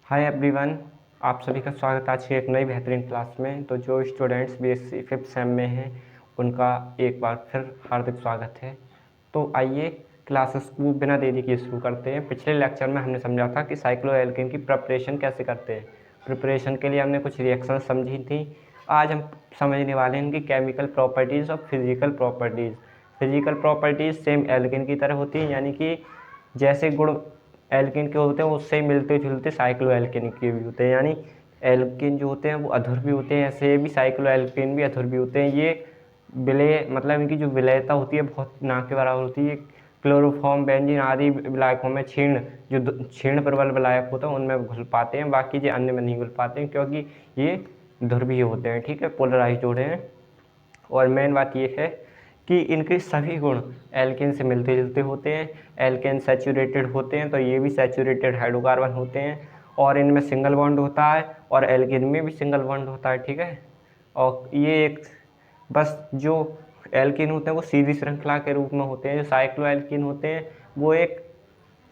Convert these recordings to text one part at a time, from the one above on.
Hi everyone, आप सभी का स्वागत आज की एक नई बेहतरीन क्लास में। तो जो स्टूडेंट्स बीएससी 5th सेम में हैं उनका एक बार फिर हार्दिक स्वागत है। तो आइए क्लासेस को बिना देरी के शुरू करते हैं। पिछले लेक्चर में हमने समझा था कि साइक्लोएल्केन की प्रिपरेशन कैसे करते हैं। प्रिपरेशन के लिए हमने कुछ रिएक्शन समझी थी। आज हम समझने वाले हैं इनकी केमिकल प्रॉपर्टीज़ और physical properties. Physical properties same alkane की तरह होती हैं, यानी कि जैसे गुण एल्केन के होते हैं उससे मिलते जुलते साइक्लो एल्केन के भी होते हैं। यानी एल्केन जो होते हैं वो अधुर भी होते हैं, ऐसे भी साइक्लो एल्केन भी अधुर भी होते हैं। ये विलय मतलब इनकी जो विलयता होती है बहुत ना के बराबर होती है। क्लोरोफॉर्म, बेंजीन आदि विलायकों में क्षीण प्रबल विलायक होते हैं उनमें घुल पाते हैं, बाकी जो अन्य में नहीं घुल पाते हैं क्योंकि ये ध्रुवीय होते हैं। ठीक है, पोलराइज्ड होते हैं। और मेन बात ये है कि इनके सभी गुण एल्केन से मिलते जुलते होते हैं। एल्केन सैचुरेटेड होते हैं तो ये भी सैचुरेटेड हाइड्रोकार्बन होते हैं, और इनमें सिंगल बॉन्ड होता है और एल्केन में भी सिंगल बॉन्ड होता है। ठीक है, और ये एक बस जो एल्केन होते हैं वो सीधी श्रृंखला के रूप में होते हैं। जो साइक्लो एल्केन होते हैं वो एक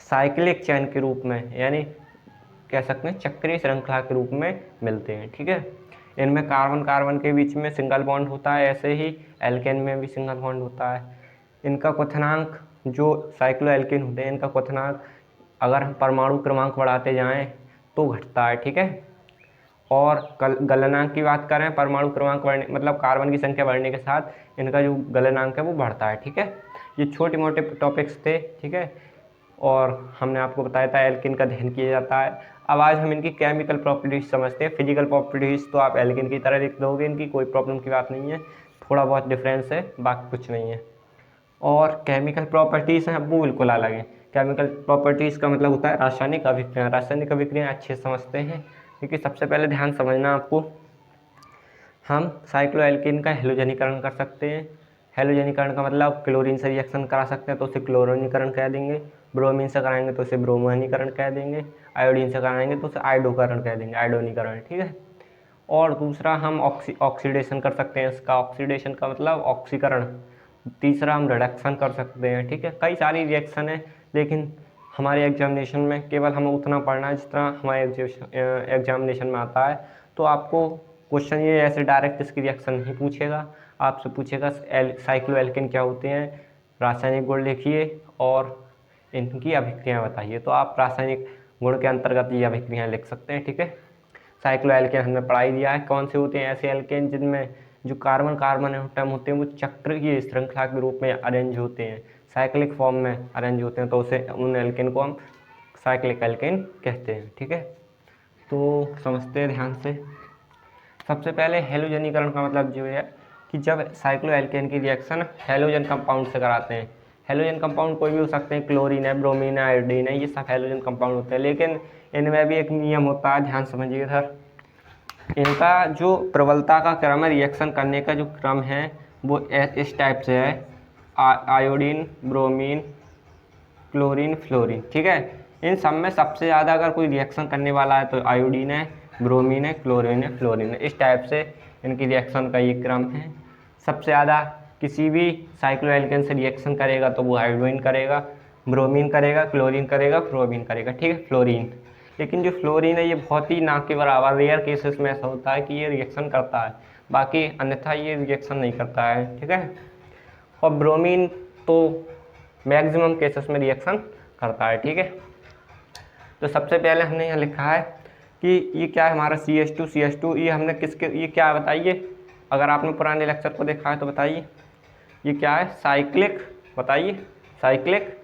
साइक्लिक चैन के रूप में, यानी कह सकते हैं चक्रीय श्रृंखला के रूप में मिलते हैं। ठीक है, इनमें कार्बन कार्बन के बीच में सिंगल बॉन्ड होता है, ऐसे ही एल्केन में भी सिंगल बॉन्ड होता है। इनका क्वथनांक जो साइक्लो एल्केन होते हैं इनका क्वथनांक अगर हम परमाणु क्रमांक बढ़ाते जाएं तो घटता है। ठीक है, और गलनांक की बात करें, परमाणु क्रमांक बढ़ने मतलब कार्बन की संख्या बढ़ने के साथ इनका जो गलनांक है वो बढ़ता है। ठीक है, ये छोटे मोटे टॉपिक्स थे। ठीक है, और हमने आपको बताया था एल्केन का अध्ययन किया जाता है। अब आज हम इनकी केमिकल प्रॉपर्टीज समझते हैं। फिजिकल प्रॉपर्टीज तो आप एल्केन की तरह लिख दोगे, इनकी कोई प्रॉब्लम की बात नहीं है, थोड़ा बहुत डिफरेंस है, बाकी कुछ नहीं है। और केमिकल प्रॉपर्टीज़ हैं वो बिल्कुल अलग है। केमिकल प्रॉपर्टीज़ का मतलब होता है रासायनिक अभिक्रिया। रासायनिक अभिक्रिया अच्छे समझते हैं, क्योंकि सबसे पहले ध्यान समझना आपको, हम साइक्लोएल्केन का हेलोजनीकरण कर सकते हैं। हेलोजनीकरण का मतलब क्लोरीन से रिएक्शन करा सकते हैं तो उसे क्लोरोनीकरण कह देंगे, ब्रोमीन से कराएंगे तो उसे ब्रोमोनीकरण कह देंगे, आयोडीन से कराएंगे तो उसे आयोडोकरण कह देंगे, आयोडोनीकरण। ठीक है, और दूसरा हम ऑक्सीडेशन कर सकते हैं इसका। ऑक्सीडेशन का मतलब ऑक्सीकरण। तीसरा हम रिडक्शन कर सकते हैं। ठीक है, कई सारी रिएक्शन है, लेकिन हमारे एग्जामिनेशन में केवल हमें उतना पढ़ना है जितना हमारे एग्जामिनेशन में आता है। तो आपको क्वेश्चन ये ऐसे डायरेक्ट इसकी रिएक्शन नहीं पूछेगा, आपसे पूछेगा साइक्लो एल्केन क्या होते हैं, रासायनिक गुण लिखिए और इनकी अभिक्रियाएं बताइए। तो आप रासायनिक गुण के अंतर्गत ये अभिक्रियाएं लिख सकते हैं। ठीक है, साइक्लो एल्केन हमने पढ़ाई दिया है कौन से होते हैं। ऐसे एल्केन जिनमें जो कार्बन कार्बन एटम होते हैं वो चक्र की श्रृंखला के रूप में अरेंज होते हैं, साइक्लिक फॉर्म में अरेंज होते हैं, तो उसे उन एल्केन को हम साइक्लिक एल्केन कहते हैं। ठीक है, तो समझते हैं ध्यान से। सबसे पहले हेलोजनीकरण का मतलब जो है कि जब साइक्लो एल्केन की रिएक्शन हेलोजन कंपाउंड से कराते हैं। हेलोजन कंपाउंड कोई भी हो सकते हैं, क्लोरीन है, ब्रोमीन है, आयोडीन है, ये सब हेलोजन कंपाउंड होते हैं। लेकिन इनमें भी एक नियम होता है, ध्यान समझिए इधर। इनका जो प्रबलता का क्रम है, रिएक्शन करने का जो क्रम है वो इस टाइप से है, आयोडीन, ब्रोमीन, क्लोरीन, फ्लोरीन। ठीक है, इन सब में सबसे ज़्यादा अगर कोई रिएक्शन करने वाला है तो आयोडीन है, ब्रोमीन है, क्लोरीन है, फ्लोरीन है। इस टाइप से इनकी रिएक्शन का ये क्रम है। सबसे ज़्यादा किसी भी साइक्लोएल्केन से रिएक्शन करेगा तो वो आयोडीन करेगा, ब्रोमीन करेगा, क्लोरीन करेगा, फ्लोरीन करेगा। ठीक है, फ्लोरीन। लेकिन जो फ्लोरीन है ये बहुत ही ना के बराबर रेयर केसेस में ऐसा होता है कि ये रिएक्शन करता है, बाकी अन्यथा ये रिएक्शन नहीं करता है। ठीक है, और ब्रोमीन तो मैक्सिमम केसेस में रिएक्शन करता है। ठीक है, तो सबसे पहले हमने यहाँ लिखा है कि ये क्या है हमारा CH2। ये हमने किसके, ये क्या है बताइए, अगर आपने पुराने लेक्चर को देखा है तो बताइए ये क्या है। साइक्लिक, बताइए साइक्लिक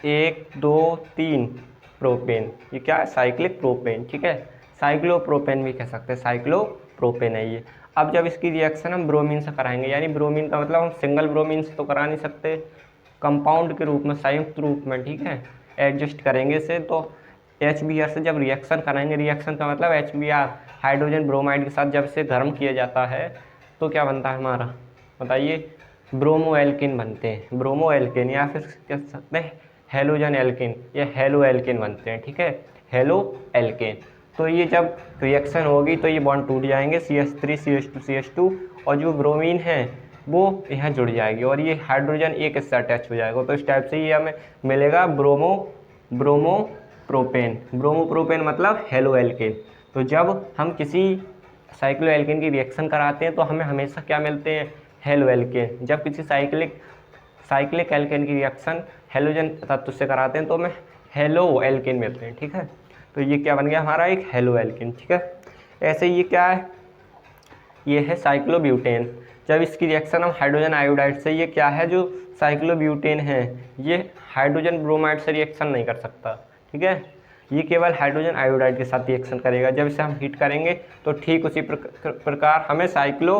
1 2 3 प्रोपेन। ये क्या है, साइक्लिक प्रोपेन। ठीक है, साइक्लोप्रोपेन भी कह सकते हैं, साइक्लोप्रोपेन है ये। अब जब इसकी रिएक्शन हम ब्रोमीन से कराएंगे, यानी ब्रोमीन का मतलब हम सिंगल ब्रोमीन से तो करा नहीं सकते, कंपाउंड के रूप में, संयुक्त रूप में। ठीक है, एडजस्ट करेंगे इसे, तो HBr से जब रिएक्शन कराएंगे, रिएक्शन का मतलब HBr हाइड्रोजन ब्रोमाइड के साथ जब इसे गर्म किया जाता है तो क्या बनता है हमारा, बताइए, ब्रोमो एल्किन बनते हैं। ब्रोमो एल्किन या फिर कह सकते हैं हेलोजन एल्किन या हेलो एल्किन बनते हैं। ठीक है, हेलो एल्किन। तो ये जब रिएक्शन होगी तो ये बॉन्ड टूट जाएंगे, CH3 CH2 CH2, और जो ब्रोमीन है वो यहाँ जुड़ जाएगी और ये हाइड्रोजन एक इससे अटैच हो जाएगा। तो इस टाइप से ये हमें मिलेगा ब्रोमो प्रोपेन। ब्रोमोप्रोपेन मतलब हेलो एल्केन। तो जब हम किसी साइक्लो एल्केन की रिएक्शन कराते हैं तो हमें हमेशा क्या मिलते हैं, हेलो एल्केन। जब किसी साइक्लिक एल्केन की रिएक्शन हेलोजन तत्व से कराते हैं तो हमें हेलो एल्केन मिलते हैं, ठीक है। तो ये क्या बन गया हमारा, एक हेलो एल्केन, ठीक है। ऐसे ये क्या है, ये है साइक्लोब्यूटेन। जब इसकी रिएक्शन हम हाइड्रोजन आयोडाइड से, ये क्या है, जो साइक्लोब्यूटेन है ये हाइड्रोजन ब्रोमाइड से रिएक्शन नहीं कर सकता, ठीक है। ये केवल हाइड्रोजन आयोडाइड के साथ रिएक्शन करेगा। जब इसे हम हीट करेंगे तो ठीक उसी प्रकार हमें साइक्लो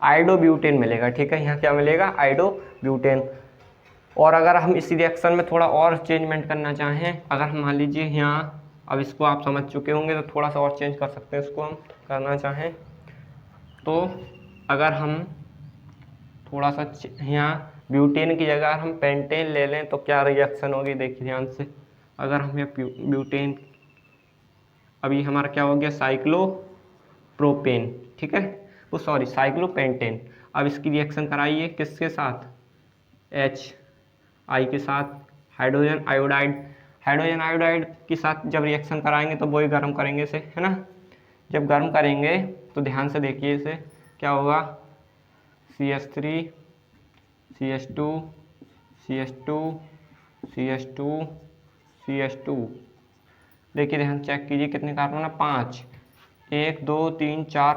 आइडोब्यूटेन मिलेगा, ठीक है। यहाँ क्या मिलेगा, आइडोब्यूटेन। और अगर हम इसी रिएक्शन में थोड़ा और चेंजमेंट करना चाहें, अगर हम मान लीजिए यहाँ, अब इसको आप समझ चुके होंगे तो थोड़ा सा और चेंज कर सकते हैं, इसको हम करना चाहें तो अगर हम थोड़ा सा यहाँ ब्यूटेन की जगह हम पेंटेन ले लें तो क्या रिएक्शन होगी, देखिए ध्यान से। अगर हम यहाँ ब्यूटेन, अभी हमारा क्या हो गया, साइक्लो प्रोपेन, ठीक है, वो सॉरी साइक्लोपेंटेन। अब इसकी रिएक्शन कराइए किसके साथ, HI के साथ, हाइड्रोजन आयोडाइड के साथ जब रिएक्शन कराएंगे तो वही गर्म करेंगे इसे, है ना। जब गर्म करेंगे तो ध्यान से देखिए इसे क्या होगा, CH3 CH2 CH2 CH2 CH2। देखिए ध्यान चेक कीजिए कितने कार्बन है, 5, 1 2 3 4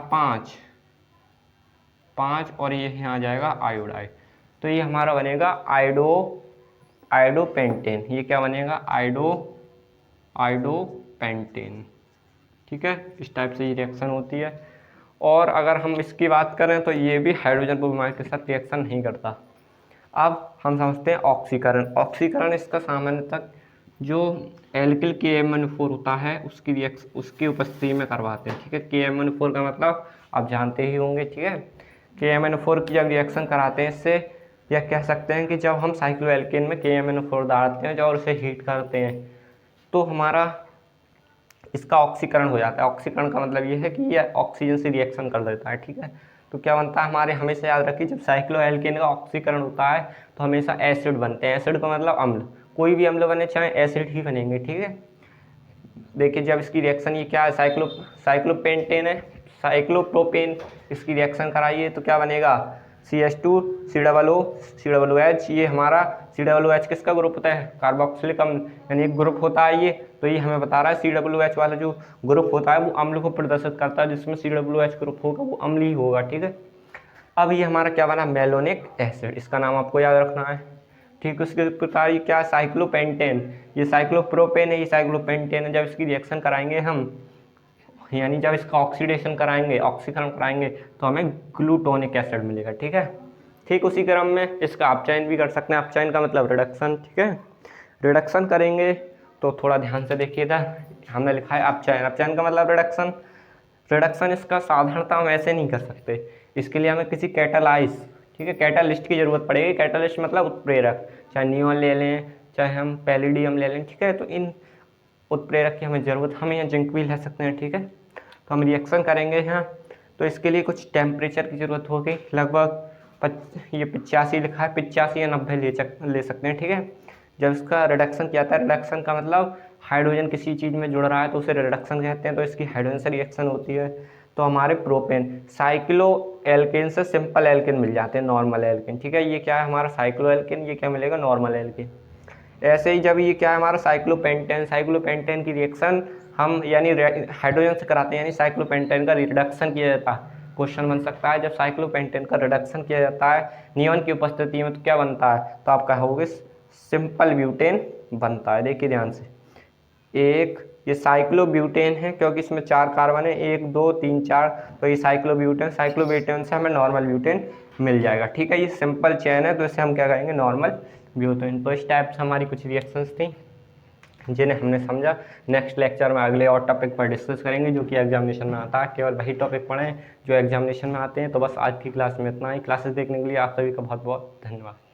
5 और ये यहाँ आ जाएगा आयोडाइड। तो ये हमारा बनेगा आइडोपेंटेन। ये क्या बनेगा, आइडोपेंटेन, ठीक है। इस टाइप से ये रिएक्शन होती है। और अगर हम इसकी बात करें तो ये भी हाइड्रोजन ब्रोमाइड के साथ रिएक्शन नहीं करता। अब हम समझते हैं ऑक्सीकरण इसका सामान्यतः जो एल्किल KMnO4 होता है उसकी उपस्थिति में करवाते हैं, ठीक है। KMnO4 का मतलब आप जानते ही होंगे, ठीक है। KMnO4 की जब रिएक्शन कराते हैं इससे, या कह सकते हैं कि जब हम साइक्लो एल्केन में KMnO4 डालते हैं और उसे हीट करते हैं तो हमारा इसका ऑक्सीकरण हो जाता है। ऑक्सीकरण का मतलब ये है कि ये ऑक्सीजन से रिएक्शन कर देता है, ठीक है। तो क्या बनता है हमारे, हमेशा याद रखिए, जब साइक्लो एल्केन का ऑक्सीकरण होता है तो हमेशा एसिड बनते हैं। एसिड का मतलब अम्ल, कोई भी अम्ल बने चाहे एसिड ही बनेंगे, ठीक है। देखिए जब इसकी रिएक्शन, ये क्या है, साइक्लोपेंटेन है, साइक्लोप्रोपेन, इसकी रिएक्शन कराइए तो क्या बनेगा, CH2 COOH। ये हमारा COOH किसका ग्रुप होता है, कार्बोक्सिलिक अम्ल, यानी एक ग्रुप होता है ये। तो ये हमें बता रहा है COOH वाला जो ग्रुप होता है वो अम्ल को प्रदर्शित करता है, जिसमें COOH ग्रुप होगा वो अम्ल ही होगा, ठीक है। अब ये हमारा क्या बना, मेलोनिक एसिड, इसका नाम आपको याद रखना है, ठीक। उसके प्रकार ये क्या, साइक्लोपेंटेन, ये साइक्लोप्रोपेन है, ये साइक्लोपेंटेन है। जब इसकी रिएक्शन कराएंगे हम, यानी जब इसका ऑक्सीकरण कराएंगे तो हमें ग्लूटोनिक एसिड मिलेगा, ठीक है। ठीक उसी क्रम में इसका अपचयन भी कर सकते हैं। अपचयन का मतलब रिडक्शन, ठीक है। रिडक्शन करेंगे तो थोड़ा ध्यान से देखिएगा, हमने लिखा है अपचयन का मतलब रिडक्शन इसका साधारणतः हम ऐसे नहीं कर सकते, इसके लिए हमें किसी कैटालाइज, ठीक है, कैटालिस्ट की जरूरत पड़ेगी। कैटालिस्ट मतलब उत्प्रेरक, चाहे नियॉन ले लें चाहे हम पैलिडियम ले लें, ठीक है। तो इन उत्प्रेरक की हमें ज़रूरत, हम यहाँ जिंक भी ले सकते हैं, ठीक है। तो हम रिएक्शन करेंगे यहाँ, तो इसके लिए कुछ टेम्परेचर की ज़रूरत होगी, लगभग ये 85 लिखा है, 85 या 90 ले सकते हैं, ठीक है। जब इसका रिडक्शन किया जाता है, रिडक्शन का मतलब हाइड्रोजन किसी चीज़ में जुड़ रहा है तो उसे रिडक्शन कहते हैं। तो इसकी हाइड्रोजन से रिएक्शन होती है तो हमारे प्रोपेन, साइक्लो एल्केन से सिंपल एल्केन मिल जाते हैं, नॉर्मल एल्केन, ठीक है। ये क्या है हमारा साइक्लो एल्केन, ये क्या मिलेगा, नॉर्मल एल्केन। ऐसे ही जब ये क्या है हमारा साइक्लोपेंटेन की रिएक्शन हम यानी हाइड्रोजन से कराते हैं, यानी साइक्लोपेंटेन का रिडक्शन किया जाता है। क्वेश्चन बन सकता है जब साइक्लोपेंटेन का रिडक्शन किया जाता है नियॉन की उपस्थिति में तो क्या बनता है, तो आप कहोगे सिंपल ब्यूटेन बनता है। देखिए ध्यान से, एक ये साइक्लोब्यूटेन है क्योंकि इसमें 4 कार्बन है, 1 2 3 4, तो ये साइक्लोब्यूटेन से हमें नॉर्मल ब्यूटेन मिल जाएगा, ठीक है। ये सिंपल चेन है तो इसे हम क्या कहेंगे, नॉर्मल ब्यूटेन। तो इस टाइप से हमारी कुछ रिएक्शंस थी जिन्हें हमने समझा। नेक्स्ट लेक्चर में अगले और टॉपिक पर डिस्कस करेंगे जो कि एग्जामिनेशन में आता है। केवल वही टॉपिक पढ़ें जो एग्जामिनेशन में आते हैं। तो बस आज की क्लास में इतना ही। क्लासेस देखने के लिए आप सभी का बहुत बहुत धन्यवाद।